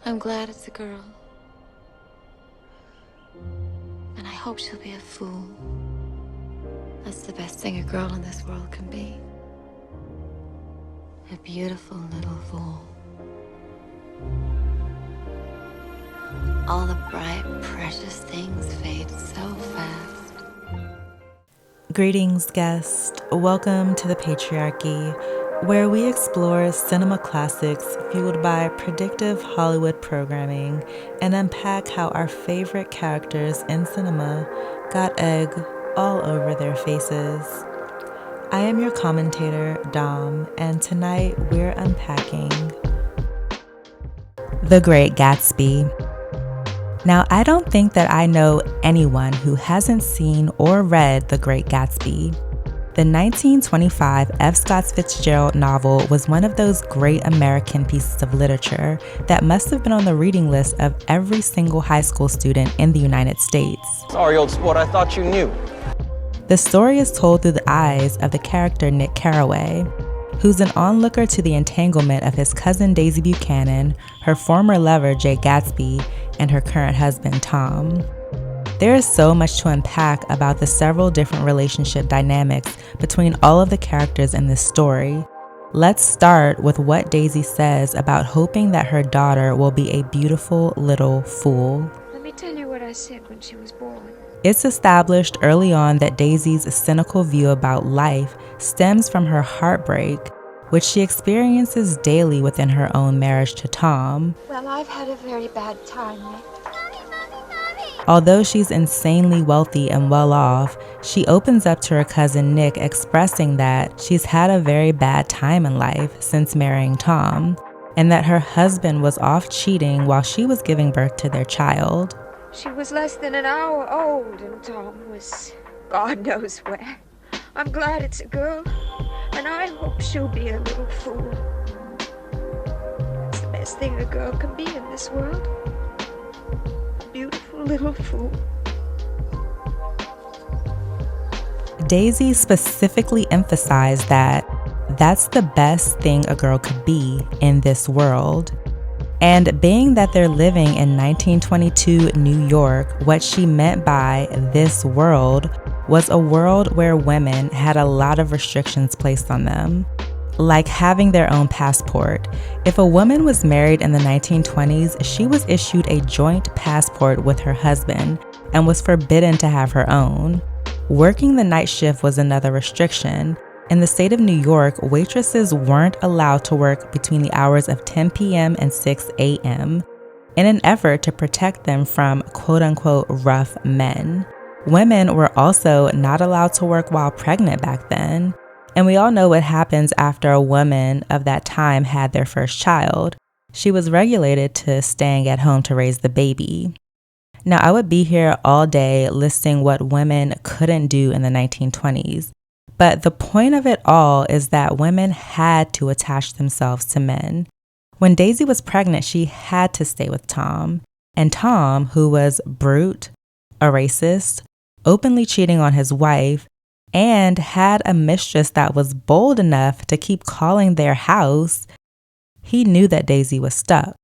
I'm glad it's a girl. And I hope she'll be a fool. That's the best thing a girl in this world can be. A beautiful little fool. All the bright, precious things fade so fast. Greetings, guest. Welcome to the Patriarchy, where we explore cinema classics fueled by predictive Hollywood programming and unpack how our favorite characters in cinema got egg all over their faces. I am your commentator, Dom, and tonight we're unpacking The Great Gatsby. Now, I don't think that I know anyone who hasn't seen or read The Great Gatsby. The 1925 F. Scott Fitzgerald novel was one of those great American pieces of literature that must have been on the reading list of every single high school student in the United States. Sorry, old sport, I thought you knew. The story is told through the eyes of the character Nick Carraway, who's an onlooker to the entanglement of his cousin Daisy Buchanan, her former lover Jake Gatsby, and her current husband Tom. There is so much to unpack about the several different relationship dynamics between all of the characters in this story. Let's start with what Daisy says about hoping that her daughter will be a beautiful little fool. Let me tell you what I said when she was born. It's established early on that Daisy's cynical view about life stems from her heartbreak, which she experiences daily within her own marriage to Tom. Well, I've had a very bad time, Nick. Although she's insanely wealthy and well off, she opens up to her cousin Nick, expressing that she's had a very bad time in life since marrying Tom, and that her husband was off cheating while she was giving birth to their child. She was less than an hour old, and Tom was God knows where. I'm glad it's a girl, and I hope she'll be a little fool. It's the best thing a girl can be in this world. A beautiful little fool. Daisy specifically emphasized that that's the best thing a girl could be in this world. And being that they're living in 1922 New York, what she meant by this world was a world where women had a lot of restrictions placed on them, like having their own passport. If a woman was married in the 1920s, she was issued a joint passport with her husband and was forbidden to have her own. Working the night shift was another restriction. In the state of New York, waitresses weren't allowed to work between the hours of 10 p.m. and 6 a.m. in an effort to protect them from quote-unquote rough men. Women were also not allowed to work while pregnant back then. And we all know what happens after a woman of that time had their first child. She was regulated to staying at home to raise the baby. Now, I would be here all day listing what women couldn't do in the 1920s. But the point of it all is that women had to attach themselves to men. When Daisy was pregnant, she had to stay with Tom. And Tom, who was brute, a racist, openly cheating on his wife, and had a mistress that was bold enough to keep calling their house, he knew that Daisy was stuck.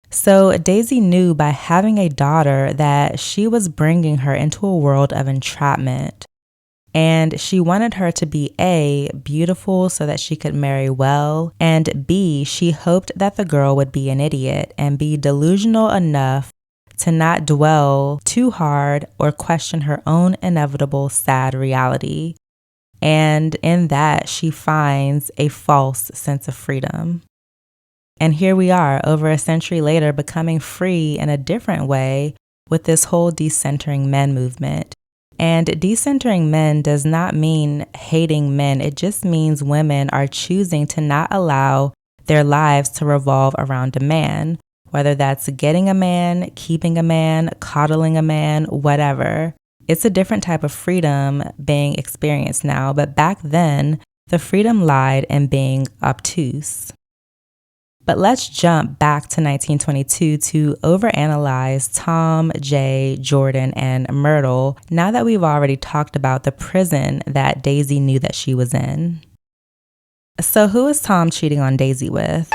So Daisy knew by having a daughter that she was bringing her into a world of entrapment. And she wanted her to be A, beautiful so that she could marry well, and B, she hoped that the girl would be an idiot and be delusional enough to not dwell too hard or question her own inevitable sad reality. And in that, she finds a false sense of freedom. And here we are, over a century later, becoming free in a different way with this whole decentering men movement. And decentering men does not mean hating men. It just means women are choosing to not allow their lives to revolve around a man, whether that's getting a man, keeping a man, coddling a man, whatever. It's a different type of freedom being experienced now, but back then, the freedom lied in being obtuse. But let's jump back to 1922 to overanalyze Tom, Jay, Jordan, and Myrtle now that we've already talked about the prison that Daisy knew that she was in. So who is Tom cheating on Daisy with?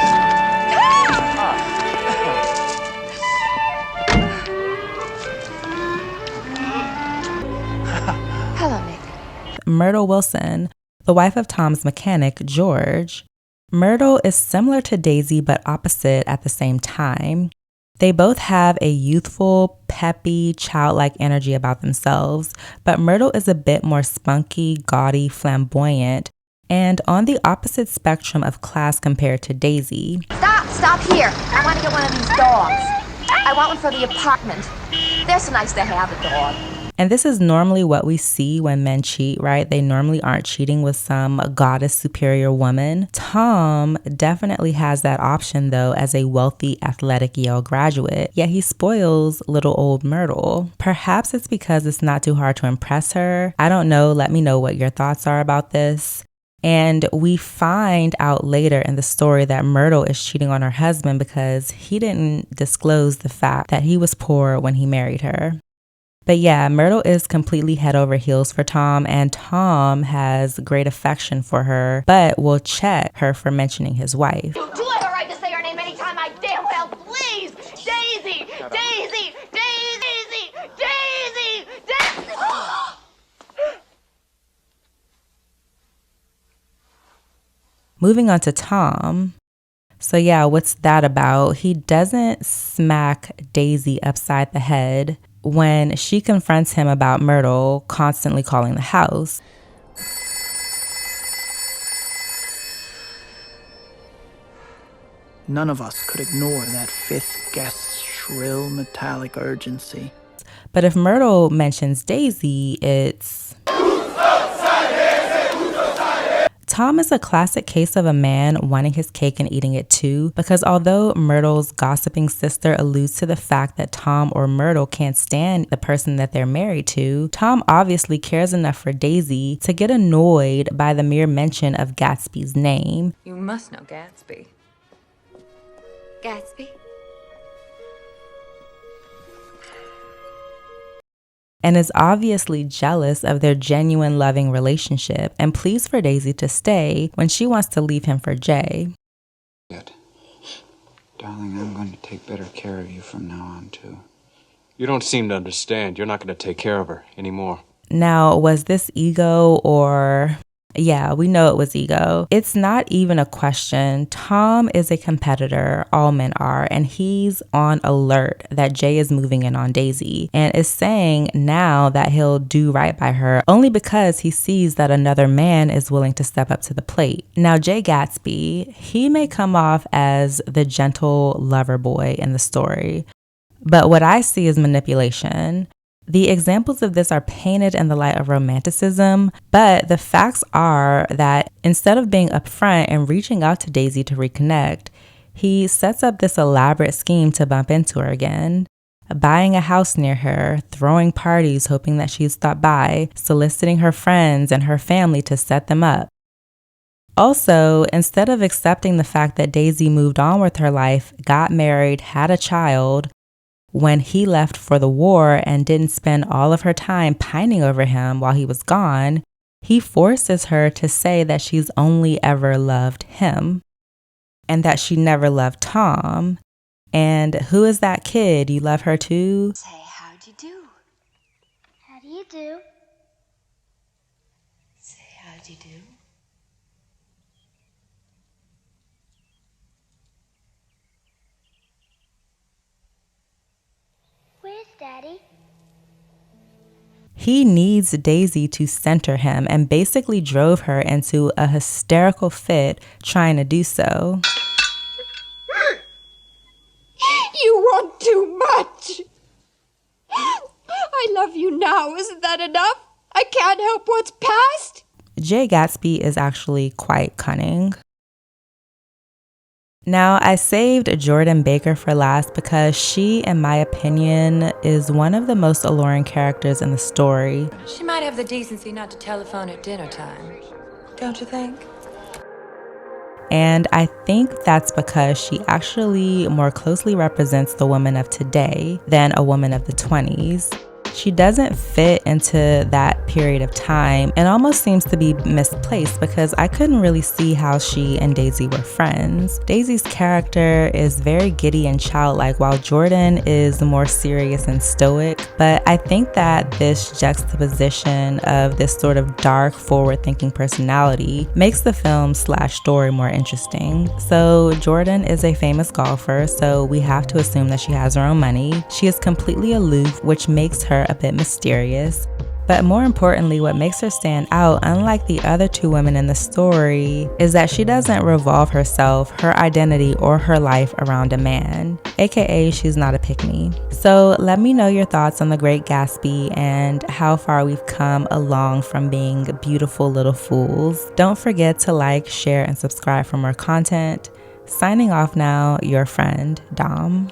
Myrtle Wilson, the wife of Tom's mechanic, George. Myrtle is similar to Daisy but opposite at the same time. They both have a youthful, peppy, childlike energy about themselves, but Myrtle is a bit more spunky, gaudy, flamboyant, and on the opposite spectrum of class compared to Daisy. Stop here. I want to get one of these dogs. I want one for the apartment. They're so nice to have a dog. And this is normally what we see when men cheat, right? They normally aren't cheating with some goddess superior woman. Tom definitely has that option though as a wealthy, athletic Yale graduate, yet he spoils little old Myrtle. Perhaps it's because it's not too hard to impress her. I don't know. Let me know what your thoughts are about this. And we find out later in the story that Myrtle is cheating on her husband because he didn't disclose the fact that he was poor when he married her. But yeah, Myrtle is completely head over heels for Tom, and Tom has great affection for her, but will check her for mentioning his wife. Do I have a right to say her name anytime I damn well please? Daisy! Daisy! Daisy! Daisy! Daisy! Moving on to Tom. So yeah, what's that about? He doesn't smack Daisy upside the head when she confronts him about Myrtle constantly calling the house. None of us could ignore that fifth guest's shrill metallic urgency. But if Myrtle mentions Daisy, it's... Tom is a classic case of a man wanting his cake and eating it too, because although Myrtle's gossiping sister alludes to the fact that Tom or Myrtle can't stand the person that they're married to, Tom obviously cares enough for Daisy to get annoyed by the mere mention of Gatsby's name. You must know Gatsby. Gatsby? And is obviously jealous of their genuine loving relationship and pleads for Daisy to stay when she wants to leave him for Jay. Darling, I'm going to take better care of you from now on, too. You don't seem to understand. You're not going to take care of her anymore. Now, was this ego or... Yeah, we know it was ego. It's not even a question. Tom is a competitor, all men are, and he's on alert that Jay is moving in on Daisy and is saying now that he'll do right by her only because he sees that another man is willing to step up to the plate. Now, Jay Gatsby, he may come off as the gentle lover boy in the story, but what I see is manipulation. The examples of this are painted in the light of romanticism, but the facts are that instead of being upfront and reaching out to Daisy to reconnect, he sets up this elaborate scheme to bump into her again, buying a house near her, throwing parties hoping that she'd stop by, soliciting her friends and her family to set them up. Also, instead of accepting the fact that Daisy moved on with her life, got married, had a child, when he left for the war and didn't spend all of her time pining over him while he was gone, he forces her to say that she's only ever loved him and that she never loved Tom. And who is that kid? You love her too? Say, how'd you do? How do you do? Say, how'd you do? Where's Daddy? He needs Daisy to center him and basically drove her into a hysterical fit trying to do so. You want too much. I love you now. Isn't that enough? I can't help what's past. Jay Gatsby is actually quite cunning. Now, I saved Jordan Baker for last because she, in my opinion, is one of the most alluring characters in the story. She might have the decency not to telephone at dinner time, don't you think? And I think that's because she actually more closely represents the woman of today than a woman of the 20s. She doesn't fit into that period of time and almost seems to be misplaced because I couldn't really see how she and Daisy were friends. Daisy's character is very giddy and childlike, while Jordan is more serious and stoic. But I think that this juxtaposition of this sort of dark, forward-thinking personality makes the film/story more interesting. So Jordan is a famous golfer, so we have to assume that she has her own money. She is completely aloof, which makes her a bit mysterious. But more importantly, what makes her stand out, unlike the other two women in the story, is that she doesn't revolve herself, her identity, or her life around a man, aka she's not a pick-me. So let me know your thoughts on The Great Gatsby and how far we've come along from being beautiful little fools. Don't forget to like, share, and subscribe for more content. Signing off now, your friend, Dom.